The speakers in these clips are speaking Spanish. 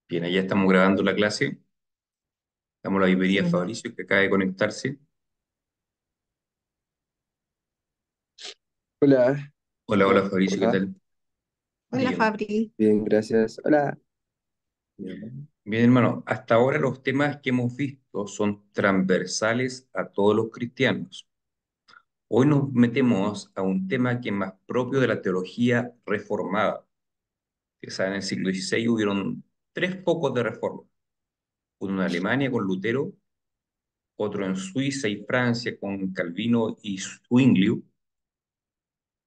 Bien, ya estamos grabando la clase. Damos la bienvenida a Sí. Fabricio, que acaba de conectarse. Hola, Hola, hola ¿cómo Fabricio, ¿qué estás? tal? Hola Bien, Fabri. Bien, gracias. Hola. Bien. bien hermano. Hasta ahora los temas que hemos visto son transversales a todos los cristianos. Hoy nos metemos a un tema que es más propio de la teología reformada. Que saben, en el siglo XVI hubieron tres focos de reforma. Uno en Alemania con Lutero, otro en Suiza y Francia con Calvino y Zwinglio,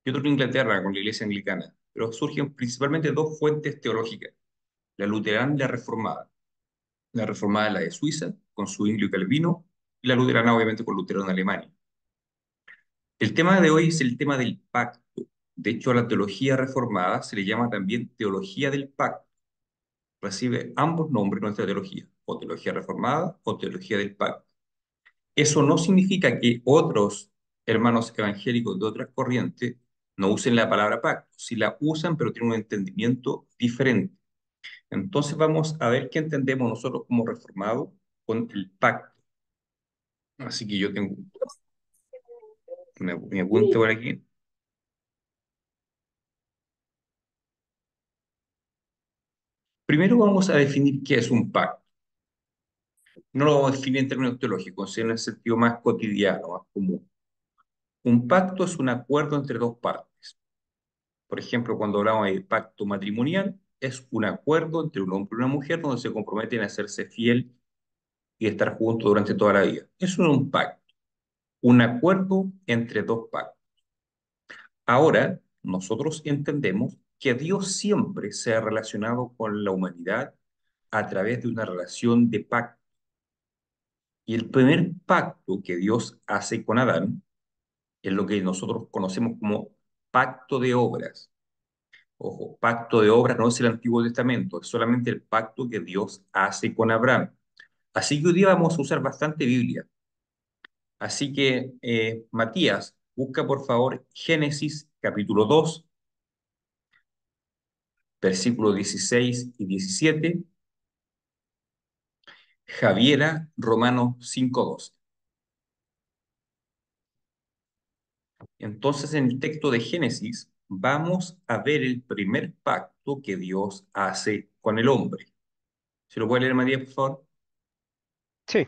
y otro en Inglaterra con la Iglesia Anglicana. Pero surgen principalmente dos fuentes teológicas, la luterana y la reformada. La reformada es la de Suiza, con Zwinglio y Calvino, y la luterana obviamente con Lutero en Alemania. El tema de hoy es el tema del pacto. De hecho, a la teología reformada se le llama también teología del pacto. Recibe ambos nombres nuestra teología, o teología reformada o teología del pacto. Eso no significa que otros hermanos evangélicos de otras corrientes no usen la palabra pacto. Sí la usan, pero tienen un entendimiento diferente. Entonces vamos a ver qué entendemos nosotros como reformados con el pacto. Así que yo tengo mi apunte por aquí. Primero vamos a definir qué es un pacto. No lo vamos a definir en términos teológicos, sino en el sentido más cotidiano, más común. Un pacto es un acuerdo entre dos partes. Por ejemplo, cuando hablamos de pacto matrimonial, es un acuerdo entre un hombre y una mujer donde se comprometen a hacerse fiel y estar juntos durante toda la vida. Eso es un pacto, un acuerdo entre dos partes. Ahora, nosotros entendemos que Dios siempre se ha relacionado con la humanidad a través de una relación de pacto. Y el primer pacto que Dios hace con Adán es lo que nosotros conocemos como pacto de obras. Ojo, pacto de obras no es el Antiguo Testamento, es solamente el pacto que Dios hace con Abraham. Así que hoy día vamos a usar bastante Biblia. Así que, Matías, busca por favor Génesis capítulo 2, versículos 16 y 17. Javiera, Romanos 5:12. Entonces, en el texto de Génesis, vamos a ver el primer pacto que Dios hace con el hombre. ¿Se lo puede leer, Matías, por favor? Sí.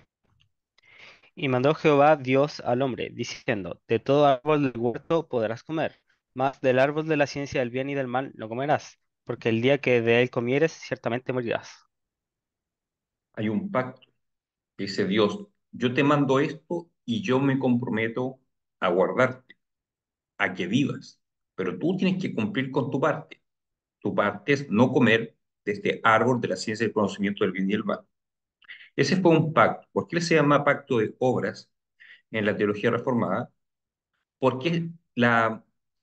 Y mandó Jehová Dios al hombre, diciendo, de todo árbol del huerto podrás comer, mas del árbol de la ciencia del bien y del mal no comerás, porque el día que de él comieres, ciertamente morirás. Hay un pacto. Dice Dios, yo te mando esto y yo me comprometo a guardarte, a que vivas, pero tú tienes que cumplir con tu parte. Tu parte es no comer de este árbol de la ciencia del conocimiento del bien y el mal. Ese fue un pacto. ¿Por qué se llama pacto de obras en la teología reformada? Porque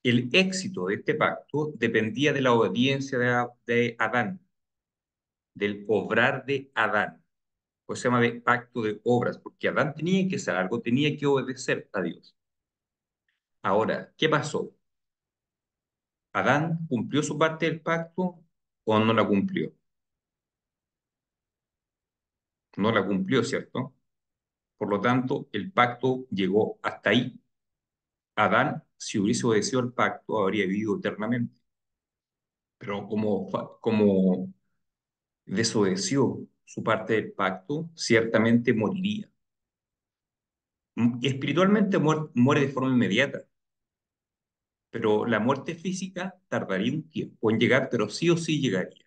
el éxito de este pacto dependía de la obediencia de Adán, del obrar de Adán. Pues se llama de pacto de obras, porque Adán tenía que hacer algo, tenía que obedecer a Dios. Ahora, ¿qué pasó? ¿Adán cumplió su parte del pacto o no la cumplió? No la cumplió, ¿cierto? Por lo tanto, el pacto llegó hasta ahí. Adán, si hubiese obedecido el pacto, habría vivido eternamente. Pero como desobedeció su parte del pacto, ciertamente moriría. Espiritualmente muere de forma inmediata, pero la muerte física tardaría un tiempo en llegar, pero sí o sí llegaría.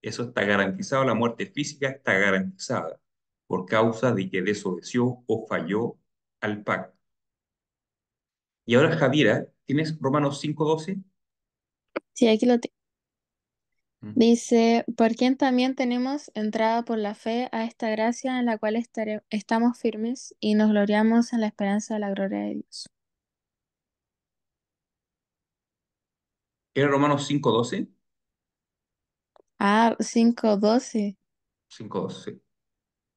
Eso está garantizado, la muerte física está garantizada por causa de que desobedeció o falló al pacto. Y ahora, Javiera, ¿tienes Romanos 5:12? Sí, aquí lo tengo. Ujú. Dice, por quien también tenemos entrada por la fe a esta gracia en la cual estamos firmes y nos gloriamos en la esperanza de la gloria de Dios. ¿Era Romanos 5:12? Ah, 5:12. 5:12,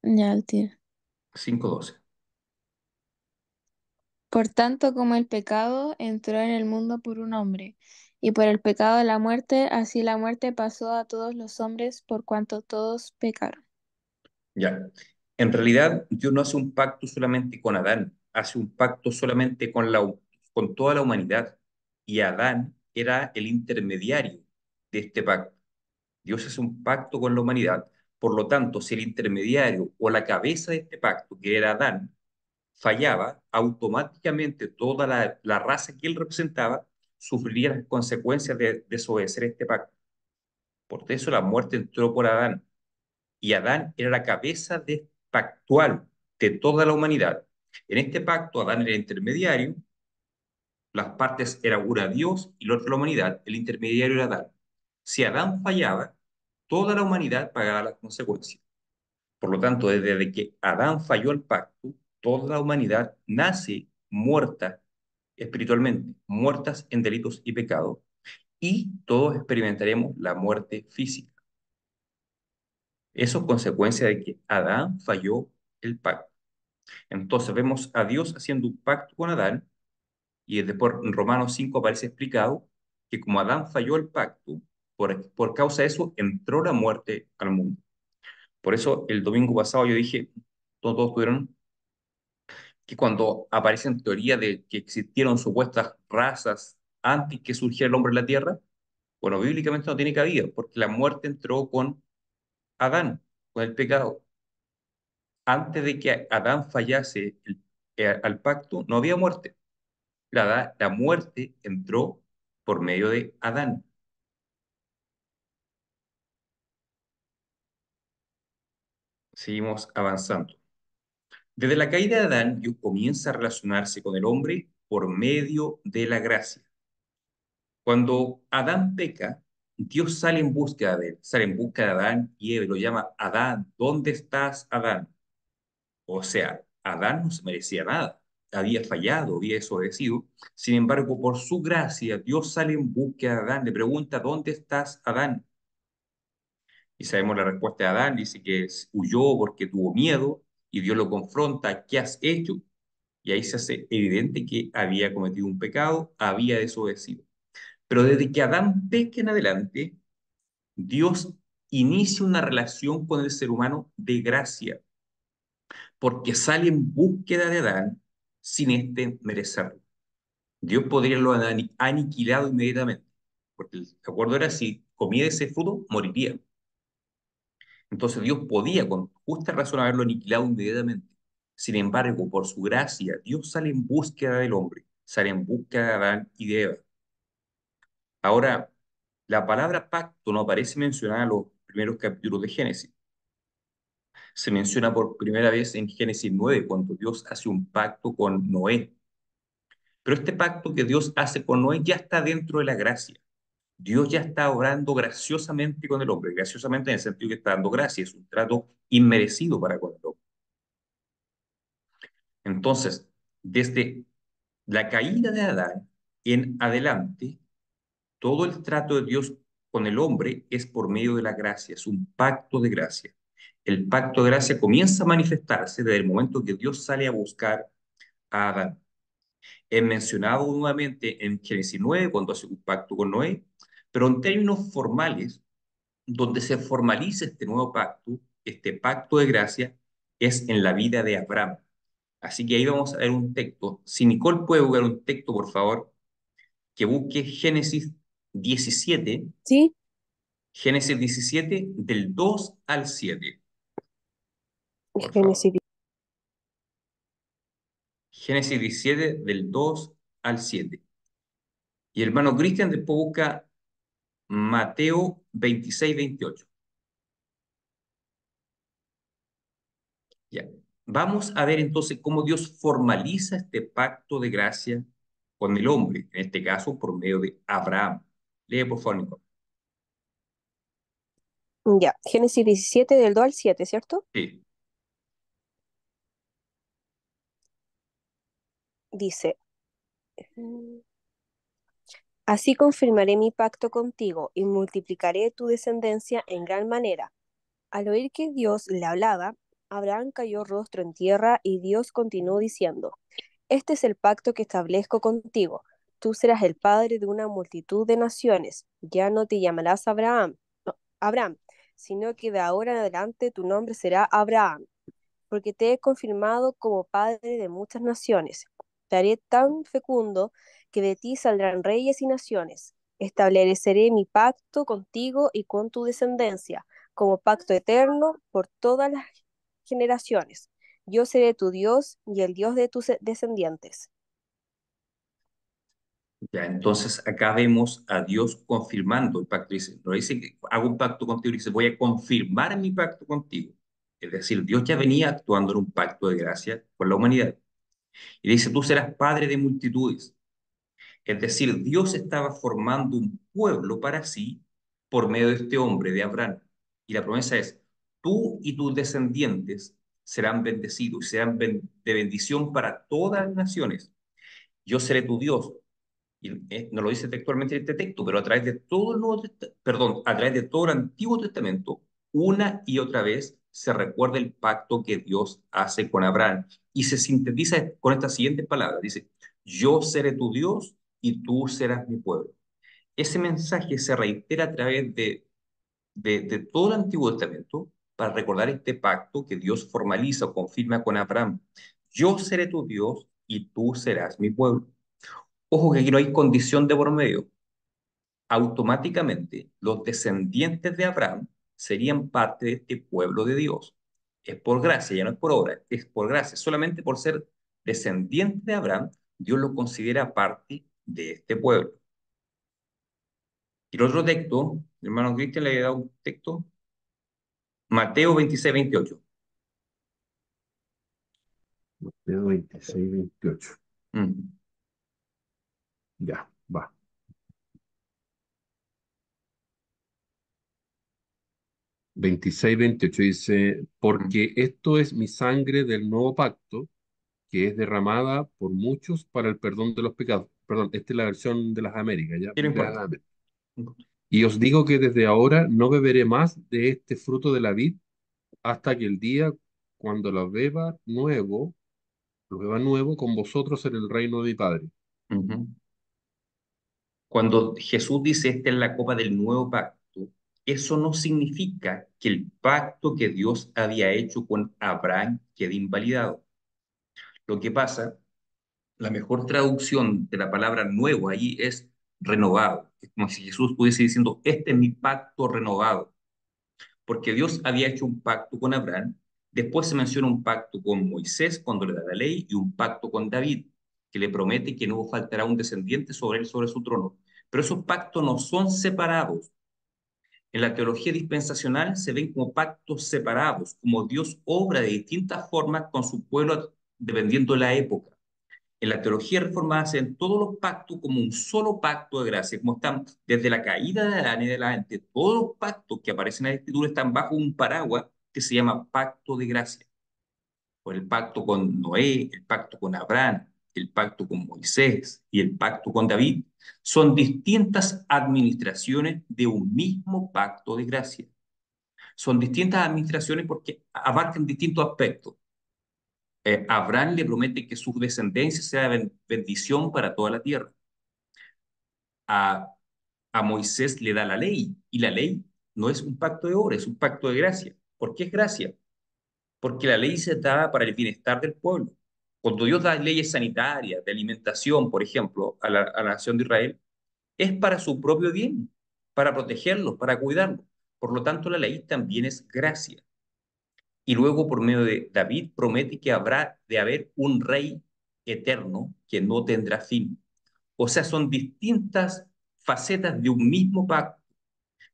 Ya el tiro. 5:12. Por tanto, como el pecado entró en el mundo por un hombre, Y por el pecado de la muerte, así la muerte pasó a todos los hombres por cuanto todos pecaron. Ya. En realidad, Dios no hace un pacto solamente con Adán, hace un pacto solamente con toda la humanidad. Y Adán era el intermediario de este pacto. Dios hace un pacto con la humanidad. Por lo tanto, si el intermediario o la cabeza de este pacto, que era Adán, fallaba, automáticamente toda la raza que él representaba sufriría las consecuencias de desobedecer este pacto. Por eso la muerte entró por Adán. Y Adán era la cabeza pactual de toda la humanidad. En este pacto, Adán era el intermediario, las partes eran una Dios y la otra la humanidad, el intermediario era Adán. Si Adán fallaba, toda la humanidad pagaba las consecuencias. Por lo tanto, desde que Adán falló el pacto, toda la humanidad nace muerta espiritualmente, muertas en delitos y pecados, y todos experimentaremos la muerte física. Eso es consecuencia de que Adán falló el pacto. Entonces vemos a Dios haciendo un pacto con Adán, y después en Romanos 5 aparece explicado que como Adán falló el pacto, por causa de eso entró la muerte al mundo. Por eso el domingo pasado yo dije, todos tuvieron que cuando aparecen teorías de que existieron supuestas razas antes que surgiera el hombre en la tierra, bueno, bíblicamente no tiene cabida, porque la muerte entró con Adán, con el pecado. Antes de que Adán fallase al pacto, no había muerte. La muerte entró por medio de Adán. Seguimos avanzando. Desde la caída de Adán, Dios comienza a relacionarse con el hombre por medio de la gracia. Cuando Adán peca, Dios sale en búsqueda de él, sale en busca de Adán y Eva, y lo llama Adán, ¿dónde estás, Adán? O sea, Adán no se merecía nada, había fallado, había desobedecido. Sin embargo, por su gracia, Dios sale en búsqueda de Adán, le pregunta, ¿dónde estás, Adán? Y sabemos la respuesta de Adán, dice que huyó porque tuvo miedo, y Dios lo confronta, ¿qué has hecho? Y ahí se hace evidente que había cometido un pecado, había desobedecido. Pero desde que Adán peca en adelante, Dios inicia una relación con el ser humano de gracia, porque sale en búsqueda de Adán sin éste merecerlo. Dios podría haberlo aniquilado inmediatamente, porque el acuerdo era si comía de ese fruto, moriría. Entonces Dios podía con justa razón haberlo aniquilado inmediatamente. Sin embargo, por su gracia, Dios sale en búsqueda del hombre, sale en búsqueda de Adán y de Eva. Ahora, la palabra pacto no aparece mencionada en los primeros capítulos de Génesis. Se menciona por primera vez en Génesis 9, cuando Dios hace un pacto con Noé. Pero este pacto que Dios hace con Noé ya está dentro de la gracia. Dios ya está obrando graciosamente con el hombre, graciosamente en el sentido que está dando gracia, es un trato inmerecido para con el hombre. Entonces, desde la caída de Adán en adelante, todo el trato de Dios con el hombre es por medio de la gracia, es un pacto de gracia. El pacto de gracia comienza a manifestarse desde el momento que Dios sale a buscar a Adán. Es mencionado nuevamente en Génesis 9, cuando hace un pacto con Noé, pero en términos formales, donde se formaliza este nuevo pacto, este pacto de gracia, es en la vida de Abraham. Así que ahí vamos a ver un texto. Si Nicole puede buscar un texto, por favor, que busque Sí, Génesis 17 del 2 al 7, por favor. Génesis. Génesis 17 del 2 al 7. Y el hermano Cristian después busca Mateo 26-28. Ya. Vamos a ver entonces cómo Dios formaliza este pacto de gracia con el hombre, en este caso por medio de Abraham. Lee, por favor, Nicole. Ya, Génesis 17 del 2 al 7, ¿cierto? Sí. Dice, así confirmaré mi pacto contigo y multiplicaré tu descendencia en gran manera. Al oír que Dios le hablaba, Abraham cayó rostro en tierra y Dios continuó diciendo, este es el pacto que establezco contigo. tú serás el padre de una multitud de naciones. Ya no te llamarás Abraham, sino que de ahora en adelante tu nombre será Abraham, porque te he confirmado como padre de muchas naciones. Te haré tan fecundo que de ti saldrán reyes y naciones. Estableceré mi pacto contigo y con tu descendencia, como pacto eterno por todas las generaciones. Yo seré tu Dios y el Dios de tus descendientes. Ya, entonces acá vemos a Dios confirmando el pacto. Dice, no dice que hago un pacto contigo, dice voy a confirmar mi pacto contigo. Es decir, Dios ya venía actuando en un pacto de gracia con la humanidad. Y dice, tú serás padre de multitudes. Es decir, Dios estaba formando un pueblo para sí por medio de este hombre, de Abraham. Y la promesa es, tú y tus descendientes serán bendecidos, serán de bendición para todas las naciones. Yo seré tu Dios. Y no lo dice textualmente este texto, pero a través de todo el perdón, a través de todo el Antiguo Testamento, una y otra vez se recuerda el pacto que Dios hace con Abraham y se sintetiza con estas siguientes palabras. Dice, yo seré tu Dios y tú serás mi pueblo. Ese mensaje se reitera a través de todo el Antiguo Testamento para recordar este pacto que Dios formaliza o confirma con Abraham. Yo seré tu Dios y tú serás mi pueblo. Ojo que aquí no hay condición de por medio. Automáticamente los descendientes de Abraham serían parte de este pueblo de Dios. Es por gracia, ya no es por obra, es por gracia. Solamente por ser descendiente de Abraham, Dios lo considera parte de este pueblo. Y el otro texto, hermano Cristian, le había dado un texto, Mateo 26, 28. Mateo 26, 28. Mm. Ya, va. 26, 28 dice, porque esto es mi sangre del nuevo pacto, que es derramada por muchos para el perdón de los pecados. Perdón, esta es la versión de las Américas, ¿ya? ¿Qué no Biblia de importa? las Américas. Y os digo que desde ahora no beberé más de este fruto de la vid hasta que el día cuando lo beba nuevo con vosotros en el reino de mi Padre. Ujú. Cuando Jesús dice, esta es la copa del nuevo pacto, eso no significa que el pacto que Dios había hecho con Abraham quede invalidado. Lo que pasa, la mejor traducción de la palabra nuevo ahí es renovado. Es como si Jesús estuviese diciendo, este es mi pacto renovado, porque Dios había hecho un pacto con Abraham, después se menciona un pacto con Moisés cuando le da la ley y un pacto con David, que le promete que no faltará un descendiente sobre él, sobre su trono. Pero esos pactos no son separados. En la teología dispensacional se ven como pactos separados, como Dios obra de distintas formas con su pueblo dependiendo de la época. En la teología reformada se ven todos los pactos como un solo pacto de gracia, como están desde la caída de Adán y de la gente. Todos los pactos que aparecen en la Escritura están bajo un paraguas que se llama pacto de gracia. Por el pacto con Noé, el pacto con Abraham, el pacto con Moisés y el pacto con David, son distintas administraciones de un mismo pacto de gracia. Son distintas administraciones porque abarcan distintos aspectos. Abraham le promete que su descendencia sea bendición para toda la tierra. A, a Moisés le da la ley y la ley no es un pacto de obra, es un pacto de gracia. ¿Por qué es gracia? Porque la ley se da para el bienestar del pueblo. Cuando Dios da leyes sanitarias, de alimentación, por ejemplo, a la nación de Israel, es para su propio bien, para protegerlos, para cuidarlos. Por lo tanto, la ley también es gracia. Y luego, por medio de David, promete que habrá de haber un rey eterno que no tendrá fin. O sea, son distintas facetas de un mismo pacto.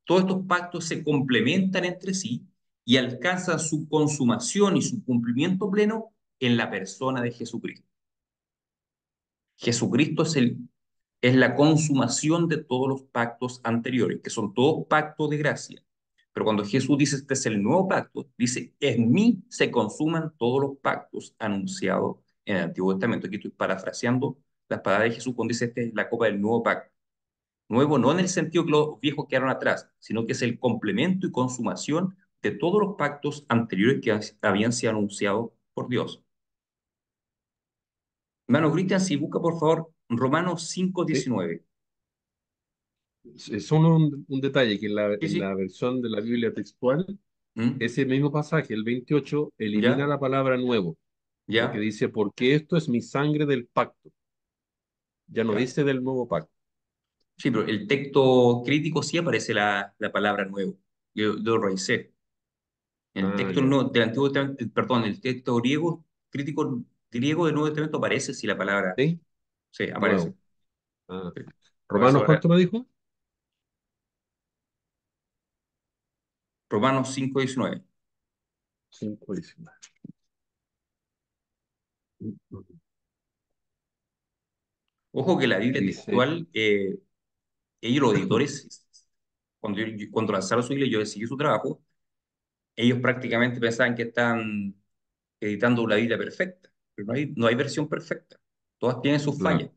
Todos estos pactos se complementan entre sí y alcanzan su consumación y su cumplimiento pleno en la persona de Jesucristo. Jesucristo es la consumación de todos los pactos anteriores, que son todos pactos de gracia. Pero cuando Jesús dice este es el nuevo pacto, dice, en mí se consuman todos los pactos anunciados en el Antiguo Testamento. Aquí estoy parafraseando las palabras de Jesús cuando dice, esta es la copa del nuevo pacto. Nuevo no en el sentido que los viejos quedaron atrás, sino que es el complemento y consumación de todos los pactos anteriores que habían sido anunciados por Dios. Hermano Cristian, si busca por favor Romanos ¿Sí? 5:19. Es solo un detalle, que Sí, en la sí. versión de la Biblia textual, ¿Mm? ese mismo pasaje, el 28, elimina ¿Ya? la palabra nuevo, porque ¿Ya? dice, porque esto es mi sangre del pacto. Ya no ¿Ya? dice del nuevo pacto. Sí, pero el texto crítico sí aparece la palabra nuevo. Yo lo revisé. En el Ah, texto ya. del Antiguo Testamento, perdón, el texto griego, crítico griego del Nuevo Testamento aparece sí la palabra. ¿Sí? Sí, aparece. Nuevo. Ah. Sí. Por eso ¿Romanos ahora, cuánto me dijo? Romanos 5:19. 5:19. Ojo que la Biblia Dice, textual, ellos los editores, cuando lanzaron su Biblia, yo seguí su trabajo, ellos prácticamente pensaban que estaban editando la Biblia perfecta, pero no hay versión perfecta. Todas tienen sus fallas. claro,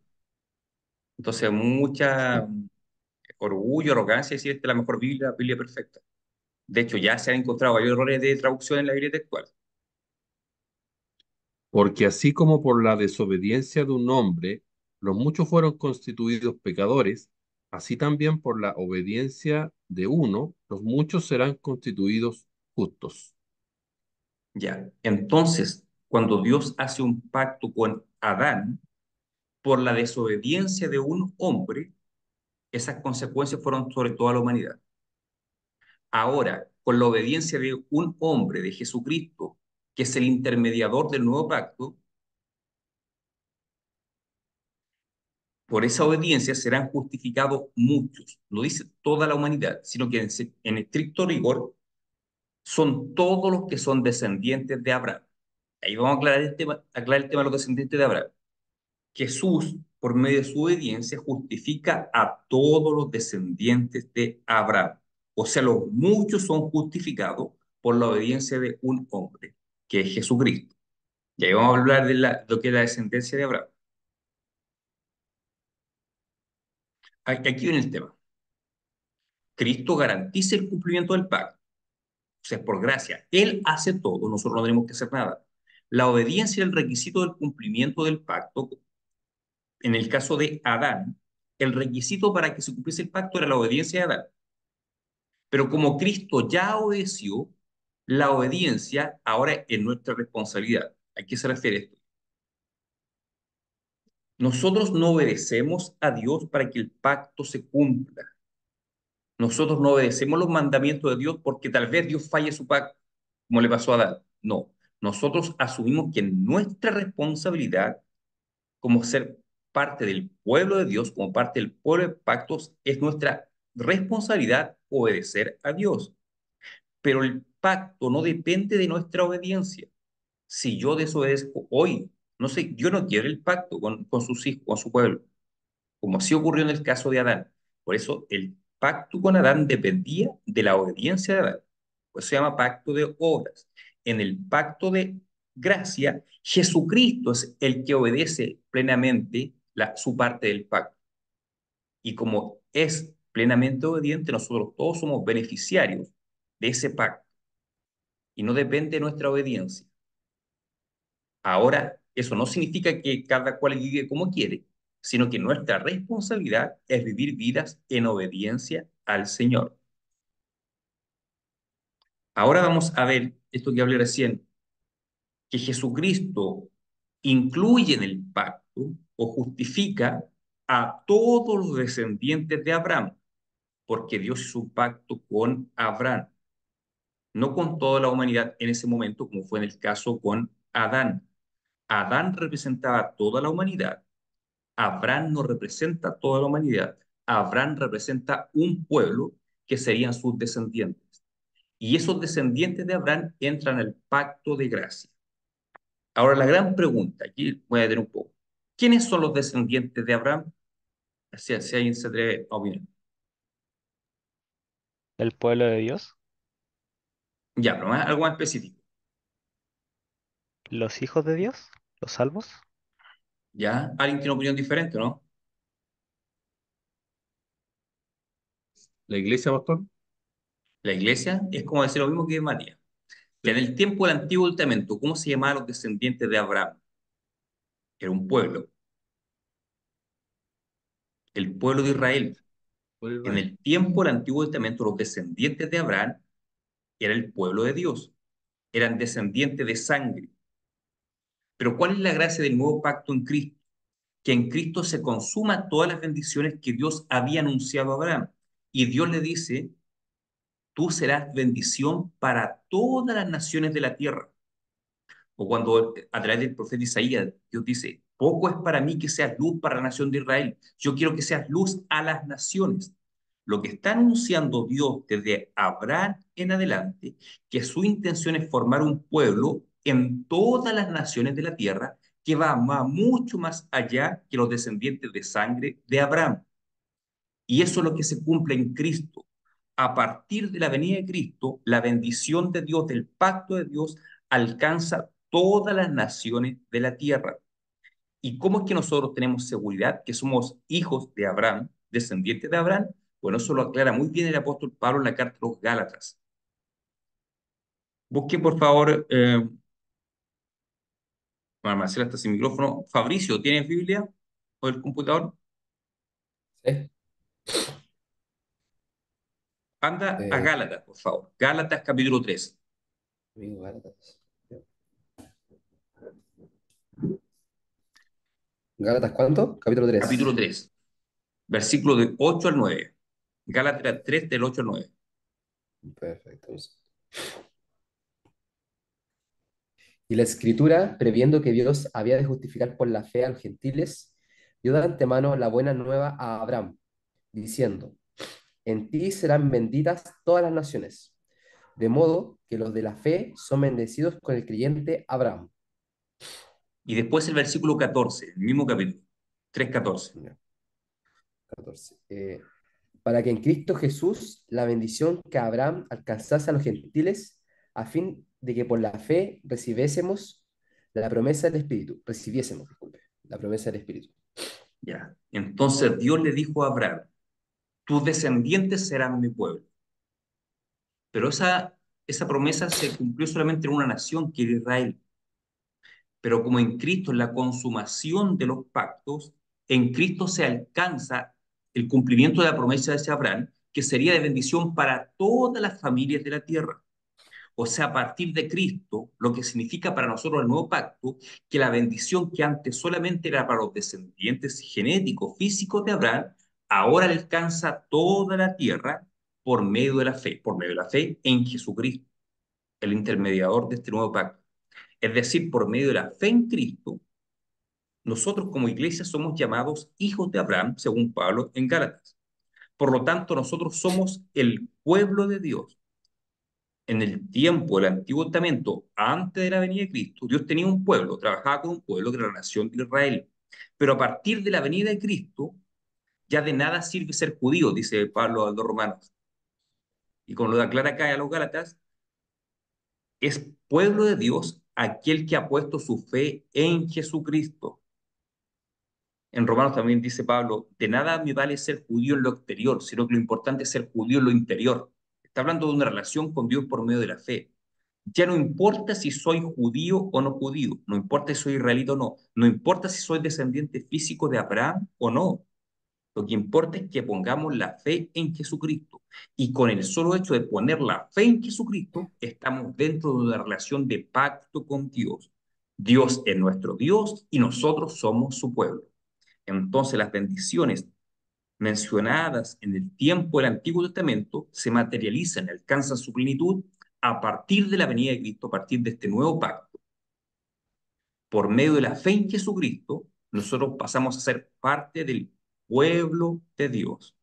Entonces, mucha sí. orgullo, arrogancia decir esta es la mejor Biblia, Biblia perfecta. De hecho, ya se han encontrado varios errores de traducción en la Biblia textual. Porque así como por la desobediencia de un hombre, los muchos fueron constituidos pecadores, así también por la obediencia de uno, los muchos serán constituidos justos. Ya. Entonces, cuando Dios hace un pacto con Adán, por la desobediencia de un hombre, esas consecuencias fueron sobre toda la humanidad. Ahora, con la obediencia de un hombre, de Jesucristo, que es el intermediador del nuevo pacto, por esa obediencia serán justificados muchos. No dice toda la humanidad, sino que en estricto rigor son todos los que son descendientes de Abraham. Ahí vamos a aclarar el tema de los descendientes de Abraham. Jesús, por medio de su obediencia, justifica a todos los descendientes de Abraham. O sea, los muchos son justificados por la obediencia de un hombre, que es Jesucristo. Y ahí vamos a hablar de lo que es la descendencia de Abraham. Aquí viene el tema. Cristo garantiza el cumplimiento del pacto. O sea, por gracia. Él hace todo, nosotros no tenemos que hacer nada. La obediencia es el requisito del cumplimiento del pacto. En el caso de Adán, el requisito para que se cumpliese el pacto era la obediencia de Adán. Pero como Cristo ya obedeció, la obediencia ahora es nuestra responsabilidad. ¿A qué se refiere esto? Nosotros no obedecemos a Dios para que el pacto se cumpla. Nosotros no obedecemos los mandamientos de Dios porque tal vez Dios falle su pacto, como le pasó a Adán. No, nosotros asumimos que nuestra responsabilidad como ser parte del pueblo de Dios, como parte del pueblo de pactos, es nuestra responsabilidad obedecer a Dios. Pero el pacto no depende de nuestra obediencia. Si yo desobedezco hoy, no sé, Dios no quiere el pacto con sus hijos, con su pueblo, como así ocurrió en el caso de Adán. Por eso el pacto con Adán dependía de la obediencia de Adán. Pues se llama pacto de obras. En el pacto de gracia, Jesucristo es el que obedece plenamente su parte del pacto. Y como es plenamente obediente, nosotros todos somos beneficiarios de ese pacto y no depende de nuestra obediencia. Ahora, eso no significa que cada cual vive como quiere, sino que nuestra responsabilidad es vivir vidas en obediencia al Señor. Ahora vamos a ver esto que hablé recién, que Jesucristo incluye en el pacto o justifica a todos los descendientes de Abraham, porque Dios hizo un pacto con Abraham, no con toda la humanidad en ese momento, como fue en el caso con Adán. Adán representaba a toda la humanidad. Abraham no representa toda la humanidad. Abraham representa un pueblo que serían sus descendientes. Y esos descendientes de Abraham entran al pacto de gracia. Ahora la gran pregunta, aquí voy a tener un poco. ¿Quiénes son los descendientes de Abraham? Si alguien se atreve a opinar. El pueblo de Dios, Ya, pero algo más específico. los hijos de Dios, los salvos, ¿Ya? ¿Alguien tiene una opinión diferente, no? ¿La iglesia, pastor? La iglesia es como decir lo mismo que María. Ya en Sí. el tiempo del Antiguo Testamento, ¿cómo se llamaban los descendientes de Abraham? era un pueblo, el pueblo de Israel. por En Israel. el tiempo del Antiguo Testamento, los descendientes de Abraham era el pueblo de Dios, eran descendientes de sangre. Pero ¿cuál es la gracia del nuevo pacto en Cristo? Que en Cristo se consuma todas las bendiciones que Dios había anunciado a Abraham. Y Dios le dice, tú serás bendición para todas las naciones de la tierra. O cuando a través del profeta Isaías, Dios dice, poco es para mí que seas luz para la nación de Israel. Yo quiero que seas luz a las naciones. Lo que está anunciando Dios desde Abraham en adelante, que su intención es formar un pueblo en todas las naciones de la tierra que va mucho más allá que los descendientes de sangre de Abraham. Y eso es lo que se cumple en Cristo. A partir de la venida de Cristo, la bendición de Dios, del pacto de Dios, alcanza todas las naciones de la tierra. ¿Y cómo es que nosotros tenemos seguridad que somos hijos de Abraham, descendientes de Abraham? Bueno, eso lo aclara muy bien el apóstol Pablo en la carta a los Gálatas. Busque, por favor, bueno, Marcela está sin micrófono. Fabricio, ¿tienes Biblia o el computador? Sí. Anda a Eh, Gálatas, por favor. Gálatas capítulo 3. amigo Gálatas. ¿Gálatas cuánto? Capítulo 3. Capítulo 3, versículo de 8 al 9. Gálatas 3 del 8 al 9. Perfecto. Y la Escritura, previendo que Dios había de justificar por la fe a los gentiles, dio de antemano la buena nueva a Abraham, diciendo, en ti serán benditas todas las naciones, de modo que los de la fe son bendecidos con el creyente Abraham. Y después el versículo 14, el mismo capítulo, 3:14. Ya, 14. Para que en Cristo Jesús la bendición que Abraham alcanzase a los gentiles, a fin de que por la fe recibiésemos la promesa del Espíritu. Recibiésemos, disculpe, la promesa del Espíritu. Ya. Entonces Dios le dijo a Abraham, tus descendientes serán mi pueblo. Pero esa promesa se cumplió solamente en una nación, que era Israel. Pero como en Cristo es la consumación de los pactos, en Cristo se alcanza el cumplimiento de la promesa de ese Abraham, que sería de bendición para todas las familias de la tierra. O sea, a partir de Cristo, lo que significa para nosotros el nuevo pacto, que la bendición que antes solamente era para los descendientes genéticos, físicos de Abraham, ahora alcanza toda la tierra por medio de la fe en Jesucristo, el intermediador de este nuevo pacto. Es decir, por medio de la fe en Cristo, nosotros como iglesia somos llamados hijos de Abraham, según Pablo en Gálatas. Por lo tanto, nosotros somos el pueblo de Dios. En el tiempo del Antiguo Testamento, antes de la venida de Cristo, Dios tenía un pueblo, trabajaba con un pueblo que era la nación de Israel. Pero a partir de la venida de Cristo, ya de nada sirve ser judío, dice Pablo a los romanos. Y como lo aclara acá a los Gálatas, es pueblo de Dios aquel que ha puesto su fe en Jesucristo. En Romanos también dice Pablo, de nada me vale ser judío en lo exterior, sino que lo importante es ser judío en lo interior. Está hablando de una relación con Dios por medio de la fe. Ya no importa si soy judío o no judío, no importa si soy israelita o no, no importa si soy descendiente físico de Abraham o no. Lo que importa es que pongamos la fe en Jesucristo. Y con el solo hecho de poner la fe en Jesucristo, estamos dentro de una relación de pacto con Dios. Dios es nuestro Dios y nosotros somos su pueblo. Entonces las bendiciones mencionadas en el tiempo del Antiguo Testamento se materializan, alcanzan su plenitud a partir de la venida de Cristo, a partir de este nuevo pacto. Por medio de la fe en Jesucristo, nosotros pasamos a ser parte del pueblo de Dios.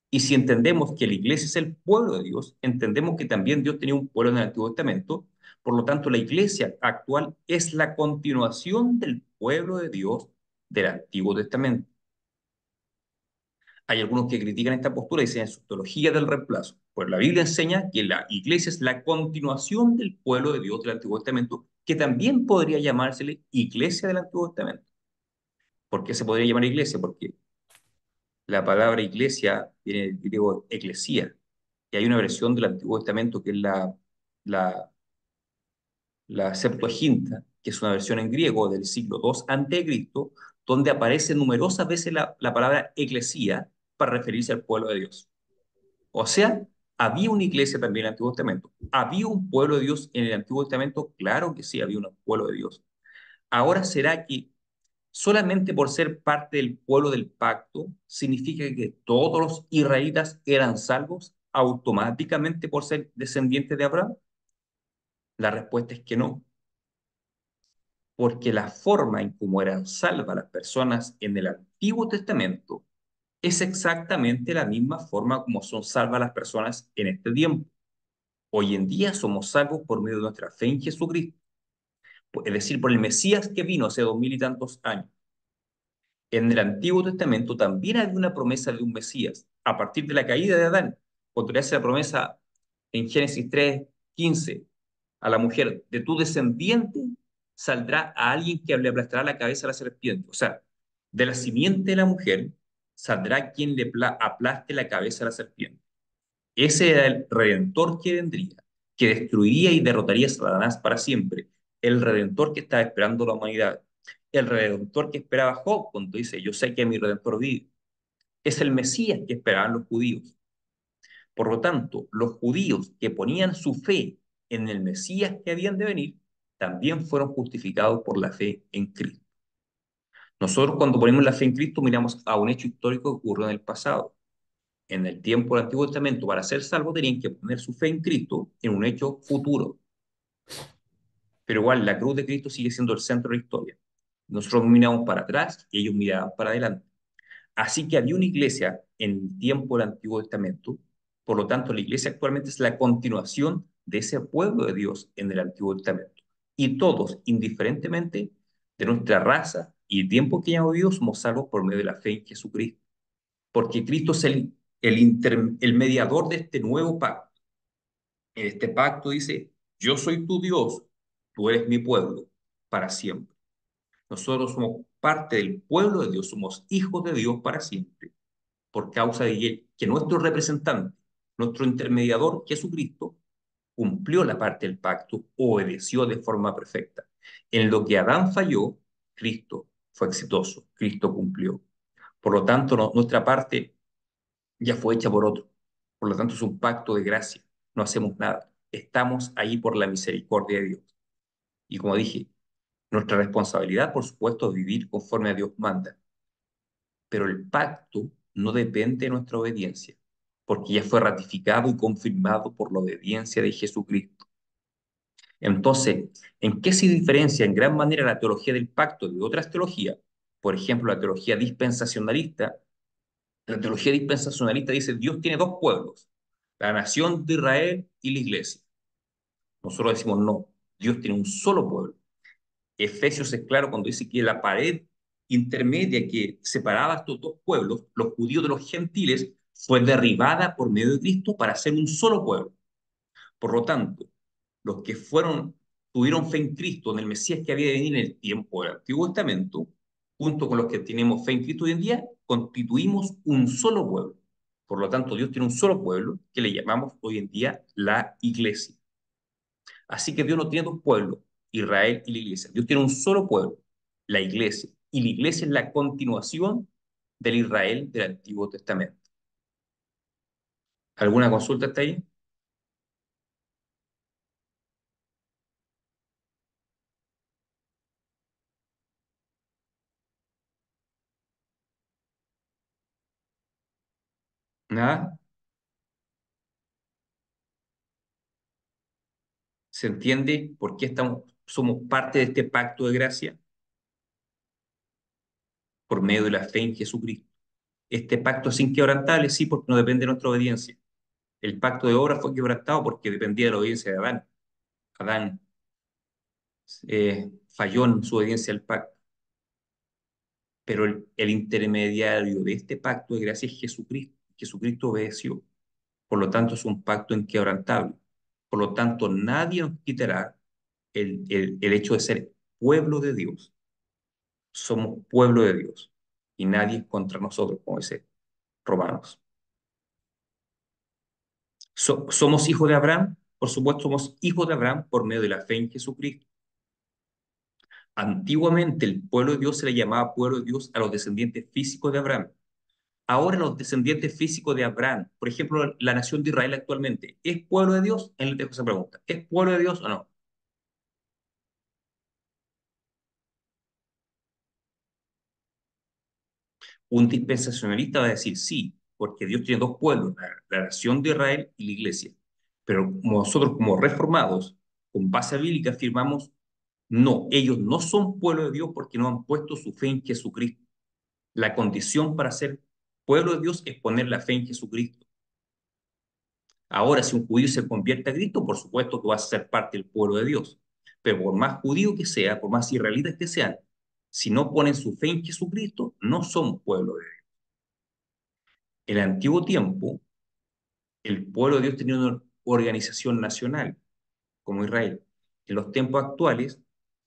Y si entendemos que la iglesia es el pueblo de Dios, entendemos que también Dios tenía un pueblo en el Antiguo Testamento. Por lo tanto, la iglesia actual es la continuación del pueblo de Dios del Antiguo Testamento. Hay algunos que critican esta postura y dicen es teología del reemplazo. Pues la Biblia enseña que la iglesia es la continuación del pueblo de Dios del Antiguo Testamento, que también podría llamársele iglesia del Antiguo Testamento. ¿Por qué se podría llamar iglesia? Porque la palabra iglesia viene del griego eclesía, y hay una versión del Antiguo Testamento que es la la Septuaginta, que es una versión en griego del siglo II a.C., donde aparece numerosas veces la palabra eclesía para referirse al pueblo de Dios. O sea, había una iglesia también en el Antiguo Testamento. ¿Había un pueblo de Dios en el Antiguo Testamento? Claro que sí, había un pueblo de Dios. Ahora, ¿será que solamente por ser parte del pueblo del pacto significa que todos los israelitas eran salvos automáticamente por ser descendientes de Abraham? La respuesta es que no, porque la forma en cómo eran salvas las personas en el Antiguo Testamento es exactamente la misma forma como son salvas las personas en este tiempo. Hoy en día somos salvos por medio de nuestra fe en Jesucristo, es decir, por el Mesías que vino hace 2000 y tantos años. En el Antiguo Testamento también había una promesa de un Mesías a partir de la caída de Adán, cuando le hace la promesa en Génesis 3:15 a la mujer, de tu descendiente saldrá a alguien que le aplastará la cabeza a la serpiente. O sea, de la simiente de la mujer saldrá quien le aplaste la cabeza a la serpiente. Ese era el redentor que vendría, que destruiría y derrotaría a Satanás para siempre. El redentor que estaba esperando la humanidad. El redentor que esperaba Job cuando dice, yo sé que mi redentor vive. Es el Mesías que esperaban los judíos. Por lo tanto, los judíos que ponían su fe en el Mesías que habían de venir, también fueron justificados por la fe en Cristo. Nosotros cuando ponemos la fe en Cristo miramos a un hecho histórico que ocurrió en el pasado. En el tiempo del Antiguo Testamento, para ser salvos, tenían que poner su fe en Cristo en un hecho futuro. Pero igual, la cruz de Cristo sigue siendo el centro de la historia. Nosotros miramos para atrás y ellos miraban para adelante. Así que había una iglesia en el tiempo del Antiguo Testamento, por lo tanto, la iglesia actualmente es la continuación de ese pueblo de Dios en el Antiguo Testamento. Y todos, indiferentemente de nuestra raza y el tiempo que hayamos vivido, somos salvos por medio de la fe en Jesucristo. Porque Cristo es el mediador de este nuevo pacto. En este pacto dice, yo soy tu Dios, tú eres mi pueblo, para siempre. Nosotros somos parte del pueblo de Dios, somos hijos de Dios para siempre, por causa de que nuestro representante, nuestro intermediador, Jesucristo, cumplió la parte del pacto, obedeció de forma perfecta. En lo que Adán falló, Cristo fue exitoso, Cristo cumplió. Por lo tanto, nuestra parte ya fue hecha por otro. Por lo tanto, es un pacto de gracia. No hacemos nada. Estamos ahí por la misericordia de Dios. Y como dije, nuestra responsabilidad, por supuesto, es vivir conforme a Dios manda. Pero el pacto no depende de nuestra obediencia, porque ya fue ratificado y confirmado por la obediencia de Jesucristo. Entonces, ¿en qué se diferencia en gran manera la teología del pacto de otras teologías? Por ejemplo, la teología dispensacionalista. La teología dispensacionalista dice, Dios tiene dos pueblos, la nación de Israel y la iglesia. Nosotros decimos, no, Dios tiene un solo pueblo. Efesios es claro cuando dice que la pared intermedia que separaba estos dos pueblos, los judíos de los gentiles, fue derribada por medio de Cristo para ser un solo pueblo. Por lo tanto, los que tuvieron fe en Cristo, en el Mesías que había de venir en el tiempo del Antiguo Testamento, junto con los que tenemos fe en Cristo hoy en día, constituimos un solo pueblo. Por lo tanto, Dios tiene un solo pueblo que le llamamos hoy en día la iglesia. Así que Dios no tiene dos pueblos, Israel y la iglesia. Dios tiene un solo pueblo, la iglesia. Y la iglesia es la continuación del Israel del Antiguo Testamento. ¿Alguna consulta hasta ahí? ¿Nada? ¿Se entiende por qué somos parte de este pacto de gracia? Por medio de la fe en Jesucristo. Este pacto es inquebrantable, sí, porque no depende de nuestra obediencia. El pacto de obra fue quebrantado porque dependía de la obediencia de Adán. Adán falló en su obediencia al pacto. Pero el intermediario de este pacto de gracia es Jesucristo. Jesucristo obedeció. Por lo tanto, es un pacto inquebrantable. Por lo tanto, nadie nos quitará el hecho de ser pueblo de Dios. Somos pueblo de Dios. Y nadie es contra nosotros, como dice Romanos. ¿Somos hijos de Abraham? Por supuesto, somos hijos de Abraham por medio de la fe en Jesucristo. Antiguamente el pueblo de Dios se le llamaba pueblo de Dios a los descendientes físicos de Abraham. Ahora los descendientes físicos de Abraham, por ejemplo, la nación de Israel actualmente, ¿es pueblo de Dios? Él le dejo esa pregunta. ¿Es pueblo de Dios o no? Un dispensacionalista va a decir sí, porque Dios tiene dos pueblos, la nación de Israel y la iglesia. Pero nosotros como reformados, con base bíblica, afirmamos, no, ellos no son pueblo de Dios porque no han puesto su fe en Jesucristo. La condición para ser pueblo de Dios es poner la fe en Jesucristo. Ahora, si un judío se convierte a Cristo, por supuesto que va a ser parte del pueblo de Dios. Pero por más judío que sea, por más israelitas que sean, si no ponen su fe en Jesucristo, no son pueblo de Dios. En el antiguo tiempo, el pueblo de Dios tenía una organización nacional, como Israel. En los tiempos actuales,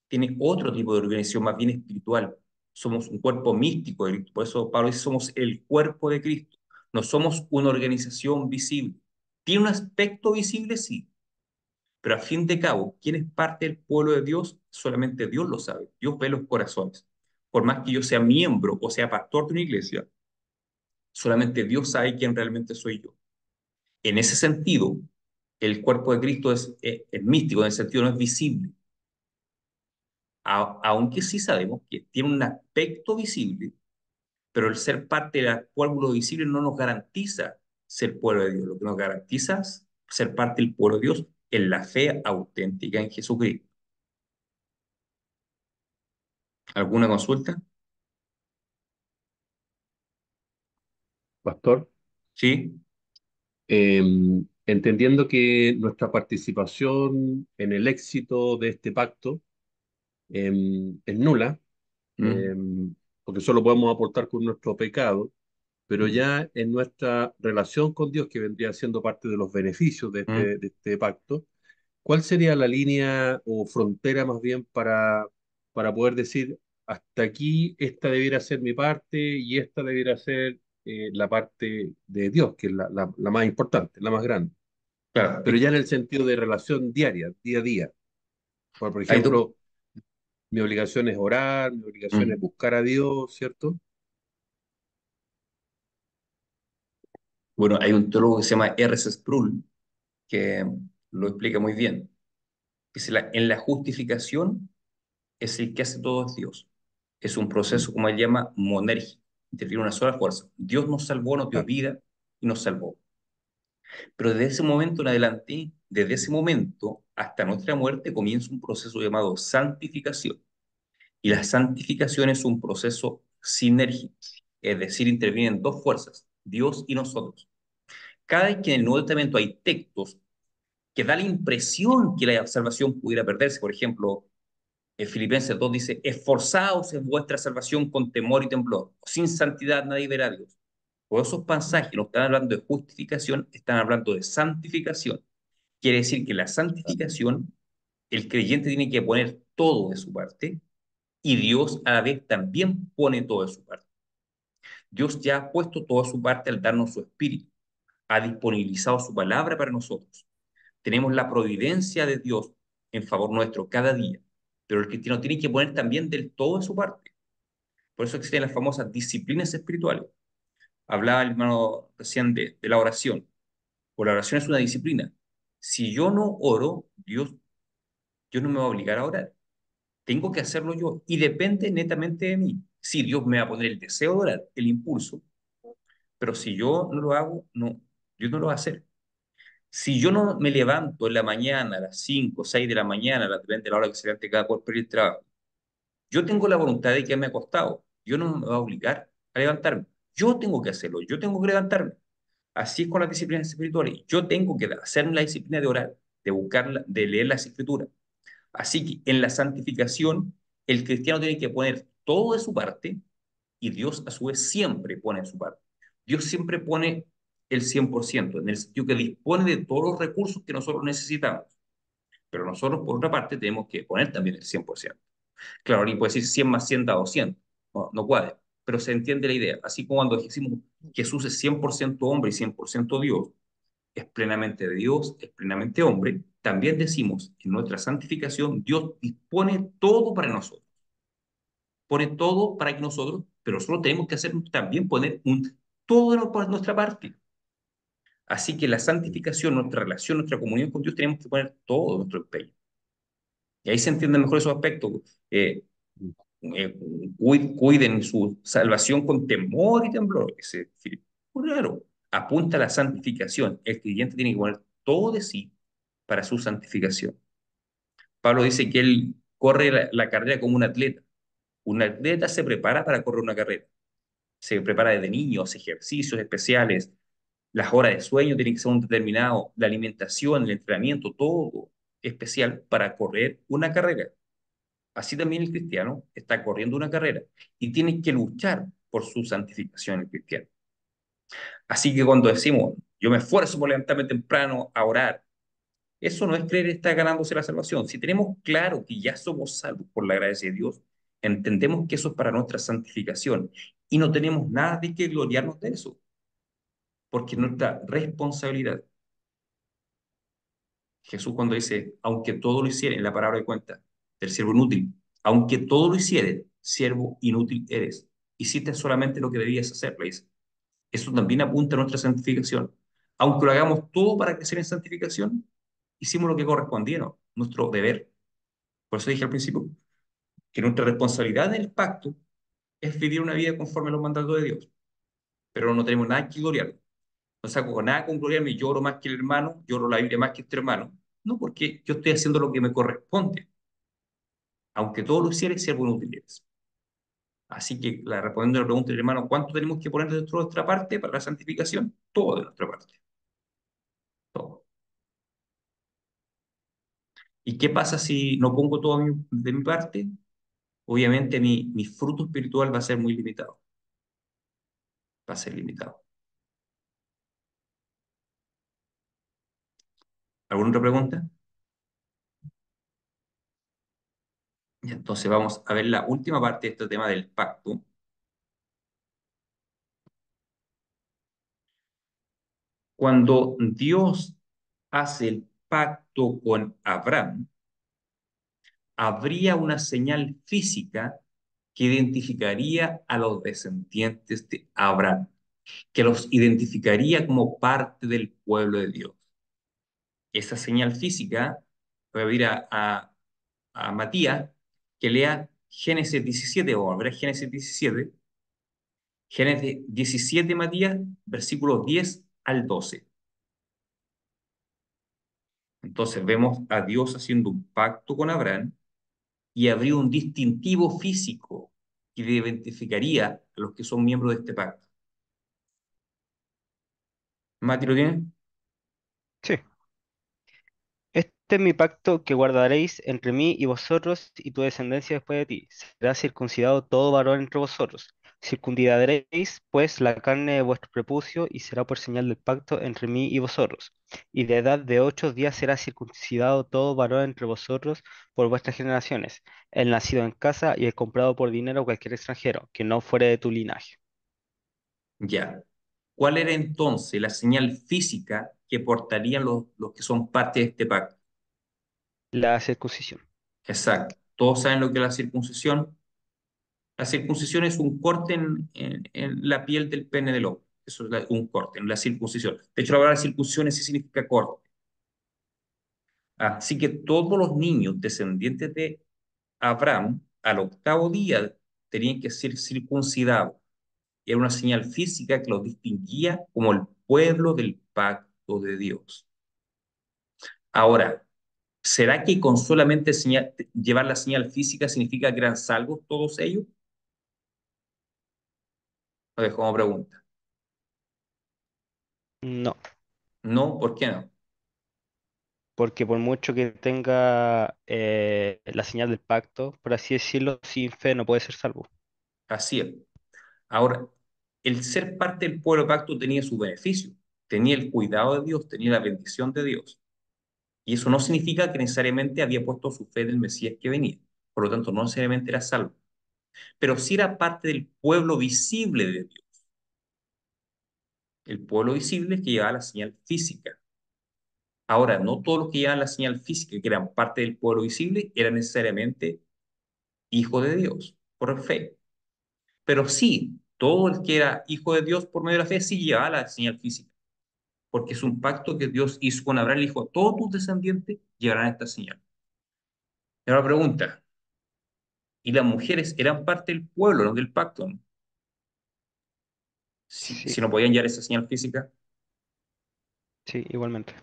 tiene otro tipo de organización más bien espiritual. Somos un cuerpo místico de Cristo. Por eso Pablo dice, somos el cuerpo de Cristo. No somos una organización visible. ¿Tiene un aspecto visible? Sí. Pero a fin de cabo, ¿quién es parte del pueblo de Dios? Solamente Dios lo sabe. Dios ve los corazones. Por más que yo sea miembro o sea pastor de una iglesia, solamente Dios sabe quién realmente soy yo. En ese sentido, el cuerpo de Cristo es místico, en el sentido no es visible. Aunque sí sabemos que tiene un aspecto visible, pero el ser parte del pueblo visible no nos garantiza ser pueblo de Dios. Lo que nos garantiza es ser parte del pueblo de Dios en la fe auténtica en Jesucristo. ¿Alguna consulta? Pastor, ¿Sí? entendiendo que nuestra participación en el éxito de este pacto es nula, Mm, porque solo podemos aportar con nuestro pecado, pero mm, ya en nuestra relación con Dios, que vendría siendo parte de los beneficios mm. de este pacto, ¿cuál sería la línea o frontera más bien para poder decir, hasta aquí esta debiera ser mi parte y esta debiera ser la parte de Dios, que es la más importante, la más grande? Claro, Pero ya en el sentido de relación diaria, día a día. Por hay dos. ejemplo, mi obligación es orar, mi obligación es Mm. buscar a Dios, ¿cierto? Bueno, hay un teólogo que se llama R.C. Sproul que lo explica muy bien. Dice, en la justificación es el que hace todo es Dios. Es un Mm, proceso, como él llama, monérgico. Interviene una sola fuerza. Dios nos salvó, nos dio claro. vida y nos salvó. Pero desde ese momento en adelante, desde ese momento hasta nuestra muerte, comienza un proceso llamado santificación. Y la santificación es un proceso sinérgico, es decir, intervienen dos fuerzas, Dios y nosotros. Cada vez que en el Nuevo Testamento hay textos que da la impresión que la salvación pudiera perderse, por ejemplo, en Filipenses 2 dice, esforzaos en vuestra salvación con temor y temblor, sin santidad nadie verá a Dios. Todos esos pasajes no están hablando de justificación, están hablando de santificación. Quiere decir que la santificación, el creyente tiene que poner todo de su parte y Dios a la vez también pone todo de su parte. Dios ya ha puesto todo de su parte al darnos su espíritu, ha disponibilizado su palabra para nosotros. Tenemos la providencia de Dios en favor nuestro cada día, pero el cristiano tiene que poner también del todo de su parte. Por eso existen las famosas disciplinas espirituales. Hablaba el hermano recién de la oración. Pues la oración es una disciplina. Si yo no oro, Dios no me va a obligar a orar. Tengo que hacerlo yo y depende netamente de mí. Sí, Dios me va a poner el deseo de orar, el impulso, pero si yo no lo hago, no, Dios no lo va a hacer. Si yo no me levanto en la mañana, a las 5 o 6 de la mañana, depende de la hora que se levante cada cual para ir al trabajo, yo tengo la voluntad de quedarme acostado. Dios no me va a obligar a levantarme. Yo tengo que hacerlo, yo tengo que levantarme. Así es con las disciplinas espirituales. Yo tengo que hacerme la disciplina de orar, de buscar, de leer las escrituras. Así que en la santificación, el cristiano tiene que poner todo de su parte y Dios a su vez siempre pone de su parte. Dios siempre pone el 100%, en el sentido que dispone de todos los recursos que nosotros necesitamos. Pero nosotros, por otra parte, tenemos que poner también el 100%. Claro, alguien puede decir 100 más 100 da 200. No, no cuadra, pero se entiende la idea. Así como cuando decimos Jesús es 100% hombre y 100% Dios, es plenamente de Dios, es plenamente hombre, también decimos en nuestra santificación, Dios dispone todo para nosotros, pone todo para que nosotros, pero solo tenemos que hacer también poner todo por nuestra parte. Así que la santificación, nuestra relación, nuestra comunión con Dios, tenemos que poner todo nuestro empeño. Y ahí se entienden mejor esos aspectos. Eh, eh, Cuiden su salvación con temor y temblor. Claro, apunta a la santificación. El creyente tiene que poner todo de sí para su santificación. Pablo dice que él corre la carrera como un atleta. Un atleta se prepara para correr una carrera. Se prepara desde niño, hace ejercicios especiales. Las horas de sueño tienen que ser un determinado. La alimentación, el entrenamiento, todo especial para correr una carrera. Así también el cristiano está corriendo una carrera y tiene que luchar por su santificación el cristiano. Así que cuando decimos, yo me esfuerzo por levantarme temprano a orar, eso no es creer que está ganándose la salvación. Si tenemos claro que ya somos salvos por la gracia de Dios, entendemos que eso es para nuestra santificación y no tenemos nada de que gloriarnos de eso, porque es nuestra responsabilidad. Jesús cuando dice, aunque todo lo hiciera, en la palabra de cuenta, del siervo inútil, aunque todo lo hiciere, siervo inútil eres. Hiciste solamente lo que debías hacer, le dice. Eso también apunta a nuestra santificación. Aunque lo hagamos todo para crecer en santificación, hicimos lo que correspondía, ¿no? Nuestro deber. Por eso dije al principio que nuestra responsabilidad en el pacto es vivir una vida conforme a los mandatos de Dios, pero no tenemos nada que gloriar. No saco nada con gloriarme, lloro más que el hermano, lloro la Biblia más que este hermano. No, porque yo estoy haciendo lo que me corresponde. Aunque todo lo hiciera, siervo inútil eres. Así que, respondiendo a la pregunta del hermano, ¿cuánto tenemos que poner de nuestra parte para la santificación? Todo de nuestra parte. Todo. ¿Y qué pasa si no pongo todo de mi parte? Obviamente mi fruto espiritual va a ser muy limitado. Va a ser limitado. ¿Alguna otra pregunta? Y entonces vamos a ver la última parte de este tema del pacto. Cuando Dios hace el pacto con Abraham, habría una señal física que identificaría a los descendientes de Abraham, que los identificaría como parte del pueblo de Dios. Esa señal física, voy a pedir a Matías que lea Génesis 17, o a ver Génesis 17, Génesis 17, Matías, versículos 10 al 12. Entonces vemos a Dios haciendo un pacto con Abraham y habría un distintivo físico que identificaría a los que son miembros de este pacto. ¿Mati lo tiene? Sí. Este es mi pacto que guardaréis entre mí y vosotros y tu descendencia después de ti. Será circuncidado todo varón entre vosotros. Circuncidaréis, pues, la carne de vuestro prepucio y será por señal del pacto entre mí y vosotros. Y de edad de 8 días será circuncidado todo varón entre vosotros por vuestras generaciones, el nacido en casa y el comprado por dinero a cualquier extranjero, que no fuere de tu linaje. Ya. ¿Cuál era entonces la señal física que portarían los que son parte de este pacto? La circuncisión. Exacto. Todos saben lo que es la circuncisión. La circuncisión es un corte en la piel del pene del hombre. Eso es un corte, en la circuncisión. De hecho, la palabra circuncisión sí significa corte. Así que todos los niños descendientes de Abraham, al octavo día, tenían que ser circuncidados. Era una señal física que los distinguía como el pueblo del pacto de Dios. Ahora, ¿será que con solamente llevar la señal física significa que eran salvos todos ellos? Lo dejo como pregunta. No, No, ¿por qué no? porque por mucho que tenga la señal del pacto, por así decirlo, sin fe no puede ser salvo. Así es. Ahora, el ser parte del pueblo del pacto tenía su beneficio, tenía el cuidado de Dios, tenía la bendición de Dios. Y eso no significa que necesariamente había puesto su fe en el Mesías que venía. Por lo tanto, no necesariamente era salvo. Pero sí era parte del pueblo visible de Dios. El pueblo visible es que llevaba la señal física. Ahora, no todos los que llevaban la señal física, que eran parte del pueblo visible, eran necesariamente hijos de Dios por fe. Pero sí, todo el que era hijo de Dios por medio de la fe sí llevaba la señal física, porque es un pacto que Dios hizo con Abraham. Le dijo, todos tus descendientes llevarán esta señal. Y ahora pregunta, ¿y las mujeres eran parte del pueblo, no del pacto? ¿No? Si, Sí, si no podían llevar esa señal física, sí, igualmente.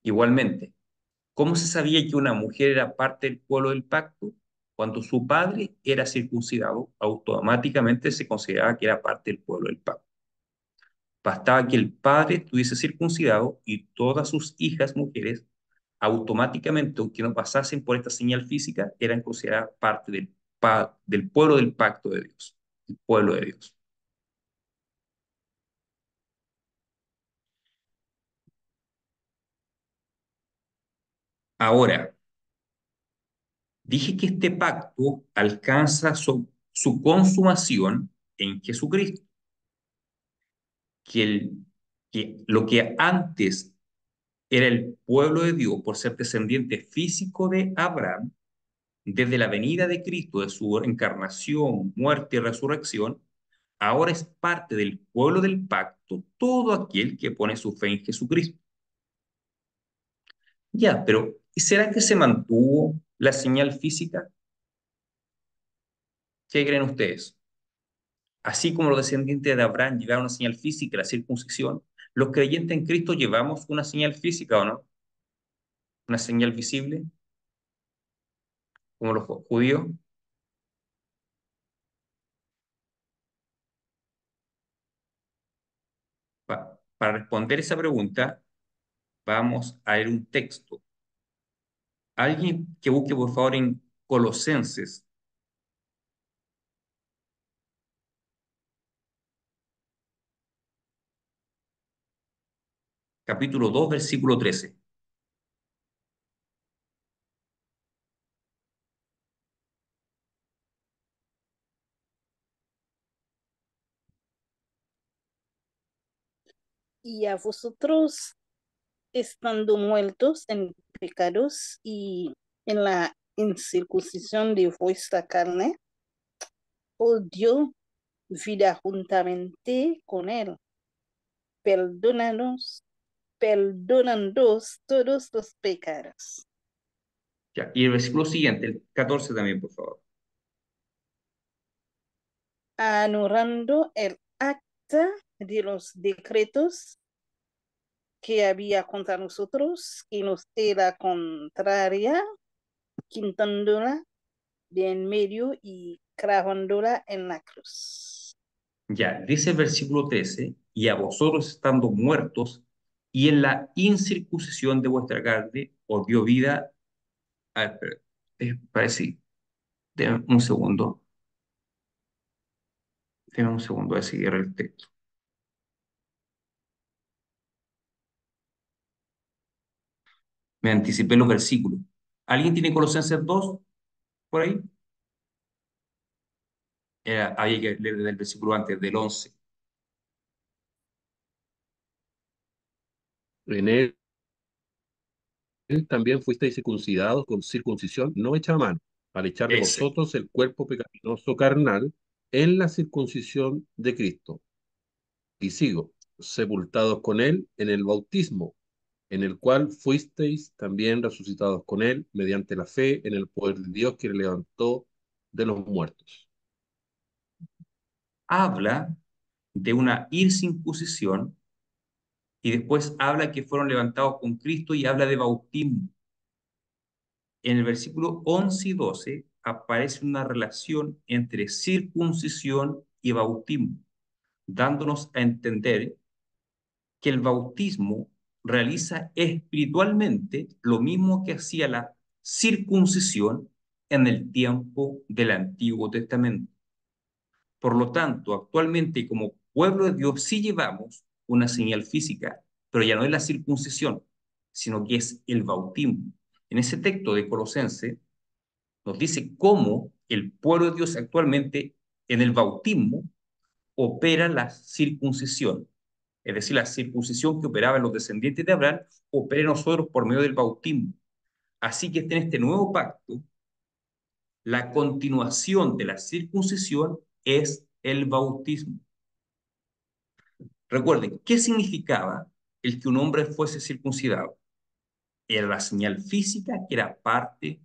igualmente. ¿Cómo se sabía que una mujer era parte del pueblo del pacto? Cuando su padre era circuncidado, automáticamente se consideraba que era parte del pueblo del pacto. Bastaba que el padre estuviese circuncidado y todas sus hijas mujeres, automáticamente, aunque no pasasen por esta señal física, eran consideradas parte del pueblo del pacto de Dios, el pueblo de Dios. Ahora, dije que este pacto alcanza su consumación en Jesucristo, que, que lo que antes era el pueblo de Dios por ser descendiente físico de Abraham, desde la venida de Cristo, de su encarnación, muerte y resurrección, ahora es parte del pueblo del pacto todo aquel que pone su fe en Jesucristo. Ya, pero ¿y será que se mantuvo la señal física? ¿Qué creen ustedes? Así como los descendientes de Abraham llevaron una señal física, la circuncisión, los creyentes en Cristo llevamos una señal física, ¿o no? Una señal visible, como los judíos. Para responder esa pregunta, vamos a leer un texto. Alguien que busque, por favor, en Colosenses, capítulo 2, versículo 13. Y a vosotros, estando muertos en pecados y en la incircuncisión de vuestra carne, os dio vida juntamente con él, perdónanos, perdonando todos los pecados, Ya, y el versículo siguiente, el 14 también, por favor. anulando el acta de los decretos que había contra nosotros, que nos era contraria, quitándola de en medio y clavándola en la cruz. Ya, dice el versículo 13, y a vosotros estando muertos y en la incircuncisión de vuestra carne, os dio vida. A ver, espera, parece, déjame un segundo a seguir el texto. Me anticipé los versículos. ¿Alguien tiene Colosenses 2 por ahí? Había que leer desde el versículo antes, del 11. En él también fuisteis circuncidados con circuncisión no hecha a mano, al echar de Ese. vosotros el cuerpo pecaminoso carnal en la circuncisión de Cristo. Y sigo, sepultados con él en el bautismo, en el cual fuisteis también resucitados con él mediante la fe en el poder de Dios que le levantó de los muertos. Habla de una incircuncisión y después habla que fueron levantados con Cristo y habla de bautismo. En el versículo 11 y 12 aparece una relación entre circuncisión y bautismo, dándonos a entender que el bautismo realiza espiritualmente lo mismo que hacía la circuncisión en el tiempo del Antiguo Testamento. Por lo tanto, actualmente como pueblo de Dios sí llevamos una señal física, pero ya no es la circuncisión, sino que es el bautismo. En ese texto de Colosenses nos dice cómo el pueblo de Dios actualmente en el bautismo opera la circuncisión. Es decir, la circuncisión que operaba en los descendientes de Abraham, opera en nosotros por medio del bautismo. Así que en este nuevo pacto, la continuación de la circuncisión es el bautismo. Recuerden, ¿qué significaba el que un hombre fuese circuncidado? Era la señal física que era parte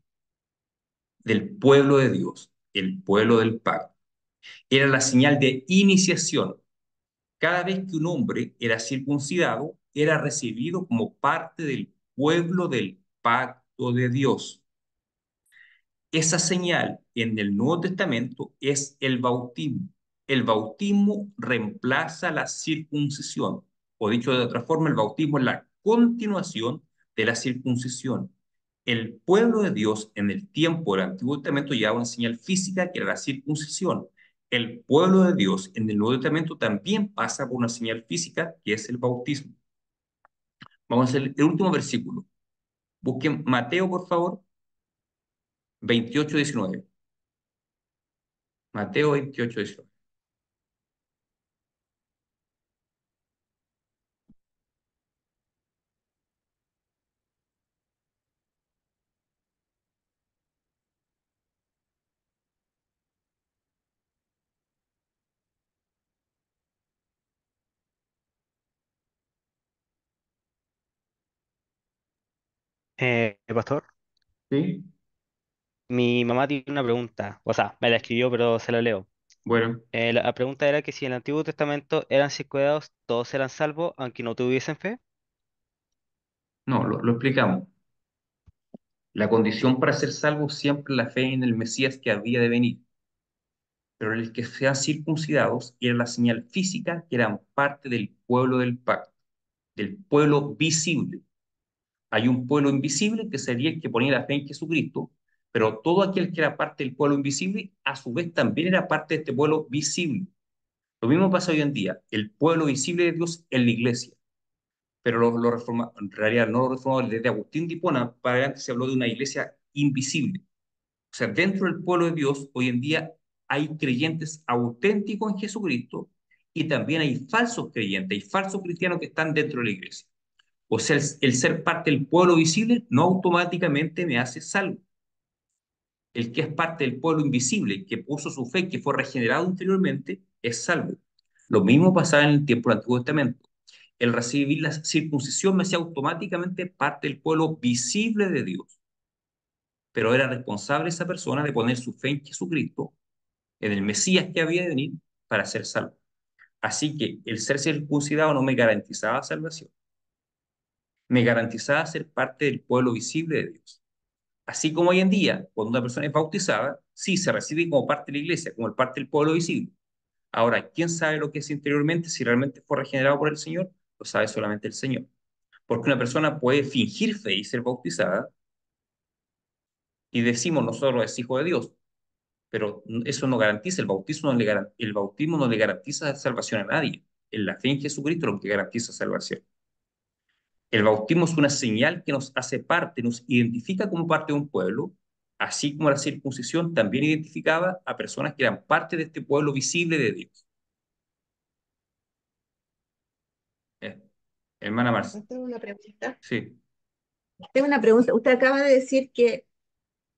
del pueblo de Dios, el pueblo del pacto. Era la señal de iniciación. Cada vez que un hombre era circuncidado, era recibido como parte del pueblo del pacto de Dios. Esa señal en el Nuevo Testamento es el bautismo. El bautismo reemplaza la circuncisión, o dicho de otra forma, el bautismo es la continuación de la circuncisión. El pueblo de Dios en el tiempo del Antiguo Testamento llevaba una señal física que era la circuncisión. El pueblo de Dios en el Nuevo Testamento también pasa por una señal física que es el bautismo. Vamos a hacer el último versículo. Busquen Mateo, por favor, 28-19. Mateo 28-19. Pastor, ¿Sí? mi mamá tiene una pregunta, o sea, me la escribió, pero se la leo. Bueno, La pregunta era que si en el Antiguo Testamento eran circuncidados, todos eran salvos, aunque no tuviesen fe. no, lo explicamos. La condición para ser salvo siempre la fe en el Mesías que había de venir. Pero el que sean circuncidados era la señal física que eran parte del pueblo del pacto, del pueblo visible. Hay un pueblo invisible que sería el que ponía la fe en Jesucristo, pero todo aquel que era parte del pueblo invisible, a su vez también era parte de este pueblo visible. Lo mismo pasa hoy en día. El pueblo visible de Dios es la iglesia. Pero en realidad no lo reformadores, desde Agustín de Hipona para adelante se habló de una iglesia invisible. O sea, dentro del pueblo de Dios, hoy en día hay creyentes auténticos en Jesucristo y también hay falsos creyentes, hay falsos cristianos que están dentro de la iglesia. O sea, el ser parte del pueblo visible no automáticamente me hace salvo. El que es parte del pueblo invisible, que puso su fe, que fue regenerado interiormente, es salvo. Lo mismo pasaba en el tiempo del Antiguo Testamento. El recibir la circuncisión me hacía automáticamente parte del pueblo visible de Dios, pero era responsable esa persona de poner su fe en Jesucristo, en el Mesías que había de venir para ser salvo. Así que el ser circuncidado no me garantizaba salvación, me garantizaba ser parte del pueblo visible de Dios. Así como hoy en día, cuando una persona es bautizada, sí se recibe como parte de la iglesia, como parte del pueblo visible. Ahora, ¿quién sabe lo que es interiormente? Si realmente fue regenerado por el Señor, lo sabe solamente el Señor. Porque una persona puede fingir fe y ser bautizada, y decimos nosotros es hijo de Dios, pero eso no garantiza, el bautismo no le garantiza salvación a nadie. En la fe en Jesucristo es lo que garantiza salvación. El bautismo es una señal que nos hace parte, nos identifica como parte de un pueblo, así como la circuncisión también identificaba a personas que eran parte de este pueblo visible de Dios. Eh, Hermana Marcia, Tengo una pregunta. sí, Tengo una pregunta. Usted acaba de decir que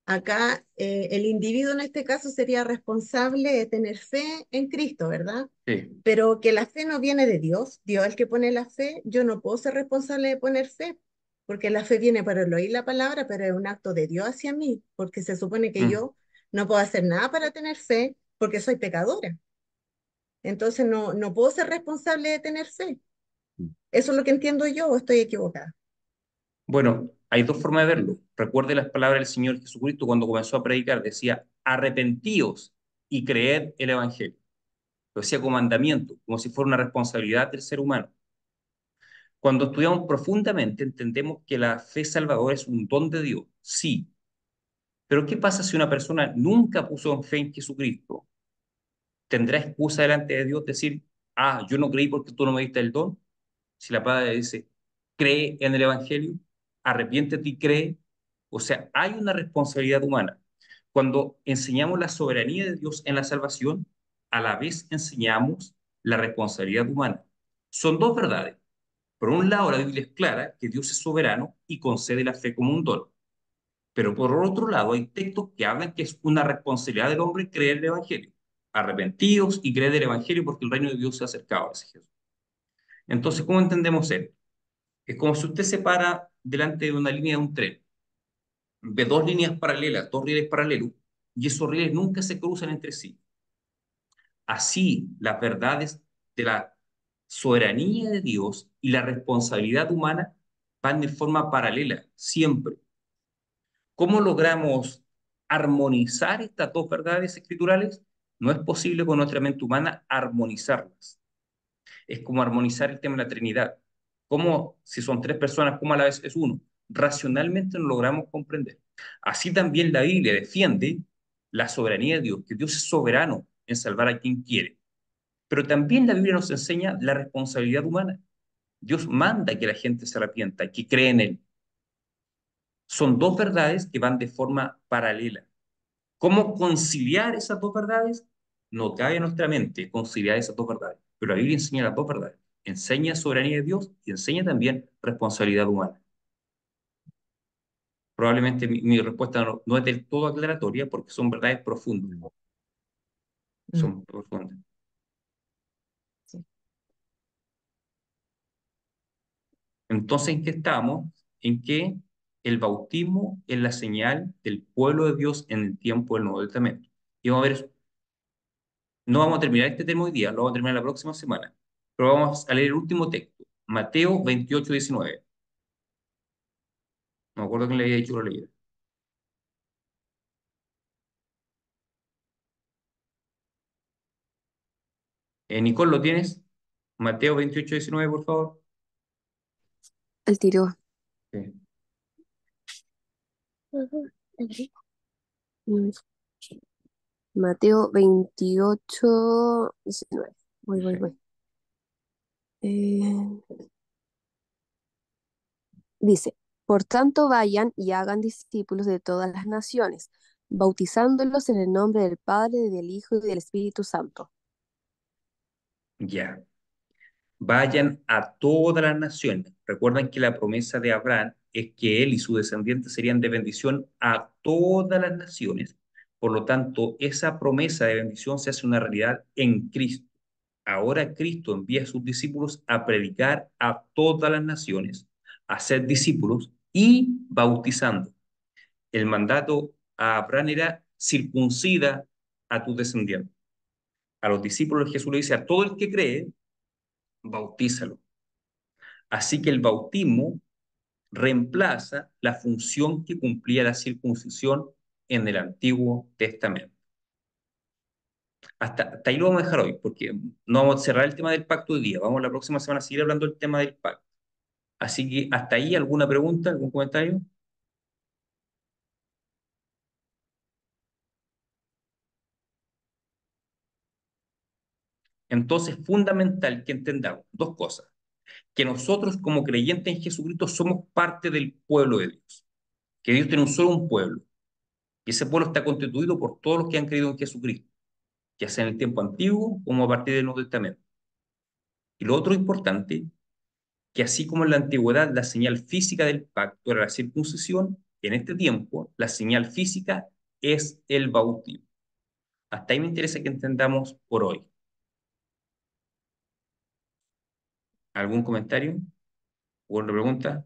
acá el individuo en este caso sería responsable de tener fe en Cristo, ¿verdad? sí. Pero que la fe no viene de Dios. Dios es el que pone la fe. Yo no puedo ser responsable de poner fe, porque la fe viene por el oír la palabra, pero es un acto de Dios hacia mí, porque se supone que Mm. yo no puedo hacer nada para tener fe, porque soy pecadora. Entonces no puedo ser responsable de tener fe. ¿Eso es lo que entiendo yo o estoy equivocada? Bueno, hay dos formas de verlo. Recuerde las palabras del Señor Jesucristo cuando comenzó a predicar. Decía, arrepentíos y creed el Evangelio. Lo decía como mandamiento, como si fuera una responsabilidad del ser humano. Cuando estudiamos profundamente, entendemos que la fe salvadora es un don de Dios, sí. Pero ¿qué pasa si una persona nunca puso fe en Jesucristo? ¿Tendrá excusa delante de Dios decir, ah, yo no creí porque tú no me diste el don? Si la palabra dice, cree en el Evangelio, arrepiéntete y cree. O sea, hay una responsabilidad humana. Cuando enseñamos la soberanía de Dios en la salvación, a la vez enseñamos la responsabilidad humana. Son dos verdades. Por un lado, la Biblia es clara que Dios es soberano y concede la fe como un don. Pero por otro lado, hay textos que hablan que es una responsabilidad del hombre creer el Evangelio. Arrepentidos y creer el Evangelio porque el reino de Dios se ha acercado, dice Jesús. Entonces, ¿cómo entendemos esto? Es como si usted se para delante de una línea de un tren, ve dos líneas paralelas, dos rieles paralelos, y esos rieles nunca se cruzan entre sí. Así, las verdades de la soberanía de Dios y la responsabilidad humana van de forma paralela, siempre. ¿Cómo logramos armonizar estas dos verdades escriturales? No es posible con nuestra mente humana armonizarlas. Es como armonizar el tema de la Trinidad. ¿Cómo, si son tres personas, cómo a la vez es uno? Racionalmente no logramos comprender. Así también la Biblia defiende la soberanía de Dios, que Dios es soberano en salvar a quien quiere. Pero también la Biblia nos enseña la responsabilidad humana. Dios manda que la gente se arrepienta, que cree en Él. Son dos verdades que van de forma paralela. ¿Cómo conciliar esas dos verdades? No cabe en nuestra mente conciliar esas dos verdades. Pero la Biblia enseña las dos verdades. Enseña soberanía de Dios y enseña también responsabilidad humana. Probablemente mi respuesta no es del todo aclaratoria porque son verdades profundas. Mm, Son profundas. sí. Entonces, ¿en qué estamos? En que el bautismo es la señal del pueblo de Dios en el tiempo del Nuevo Testamento. Y vamos a ver, no vamos a terminar este tema hoy día, lo vamos a terminar la próxima semana. Pero vamos a leer el último texto, Mateo 28:19. No me acuerdo quién le había dicho que lo leyera. Nicole, ¿lo tienes? Mateo 28:19, por favor. Al tiro. Sí. Mm, Mateo 28:19. Voy, Sí. voy. Eh, Dice, por tanto vayan y hagan discípulos de todas las naciones, bautizándolos en el nombre del Padre, del Hijo y del Espíritu Santo. Ya. Vayan a todas las naciones. Recuerden que la promesa de Abraham es que él y sus descendientes serían de bendición a todas las naciones. Por lo tanto, esa promesa de bendición se hace una realidad en Cristo. Ahora Cristo envía a sus discípulos a predicar a todas las naciones, a ser discípulos y bautizando. El mandato a Abraham era circuncida a tus descendientes. A los discípulos Jesús le dice a todo el que cree, bautízalo. Así que el bautismo reemplaza la función que cumplía la circuncisión en el Antiguo Testamento. Hasta ahí lo vamos a dejar hoy, porque no vamos a cerrar el tema del pacto hoy día. Vamos la próxima semana a seguir hablando del tema del pacto. Así que hasta ahí, ¿alguna pregunta, algún comentario? Entonces, fundamental que entendamos dos cosas. Que nosotros como creyentes en Jesucristo somos parte del pueblo de Dios. Que Dios tiene un pueblo. Y ese pueblo está constituido por todos los que han creído en Jesucristo, ya sea en el tiempo antiguo como a partir del Nuevo Testamento. Y lo otro importante, que así como en la antigüedad la señal física del pacto era la circuncisión, en este tiempo la señal física es el bautismo. Hasta ahí me interesa que entendamos por hoy. ¿Algún comentario? ¿O otra pregunta?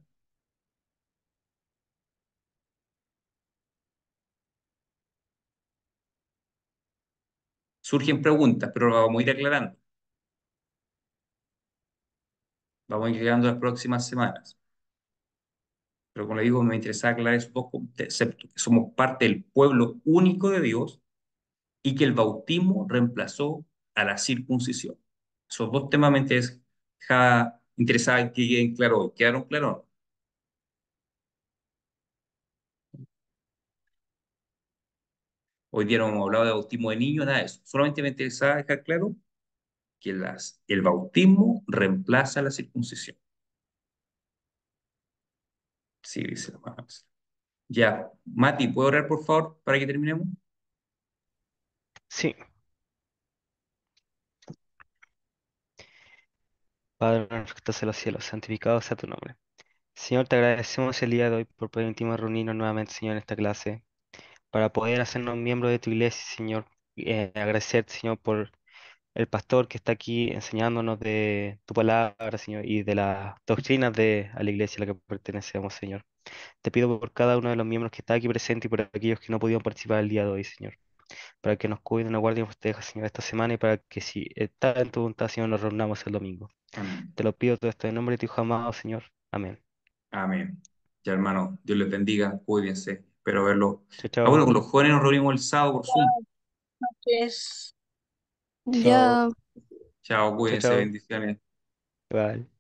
Surgen preguntas, pero las vamos a ir aclarando. Vamos a ir aclarando las próximas semanas. Pero como le digo, me interesa aclarar esos dos conceptos, que somos parte del pueblo único de Dios y que el bautismo reemplazó a la circuncisión. Esos dos temas me interesaba que queden claros hoy. ¿Quedaron claros? Hoy día no hemos hablado de bautismo de niños, nada de eso. Solamente me interesaba dejar claro que el bautismo reemplaza la circuncisión. Sí, dice la hermana. Ya, Mati, ¿puedo orar por favor para que terminemos? Sí. Padre nuestro que estás en los cielos, santificado sea tu nombre. Señor, te agradecemos el día de hoy por permitirnos reunirnos nuevamente, Señor, en esta clase, para poder hacernos miembros de tu iglesia, Señor. Agradecerte, Señor, por el pastor que está aquí enseñándonos de tu palabra, Señor, y de las doctrinas de a la iglesia a la que pertenecemos, Señor. Te pido por cada uno de los miembros que está aquí presente y por aquellos que no pudieron participar el día de hoy, Señor, para que nos cuiden, nos guarden y nos protejan, Señor, esta semana y para que si está en tu voluntad, Señor, nos reunamos el domingo. Amén. Te lo pido todo esto en nombre de tu Hijo amado, Señor. Amén. Amén. Ya, hermano, Dios les bendiga, cuídense, espero verlo. Chao, Ah, bueno, chao. con los jóvenes nos reunimos el sábado por Zoom. Entonces, Chao. Ya. Chao, Chao, cuídense, chao. bendiciones. Bye.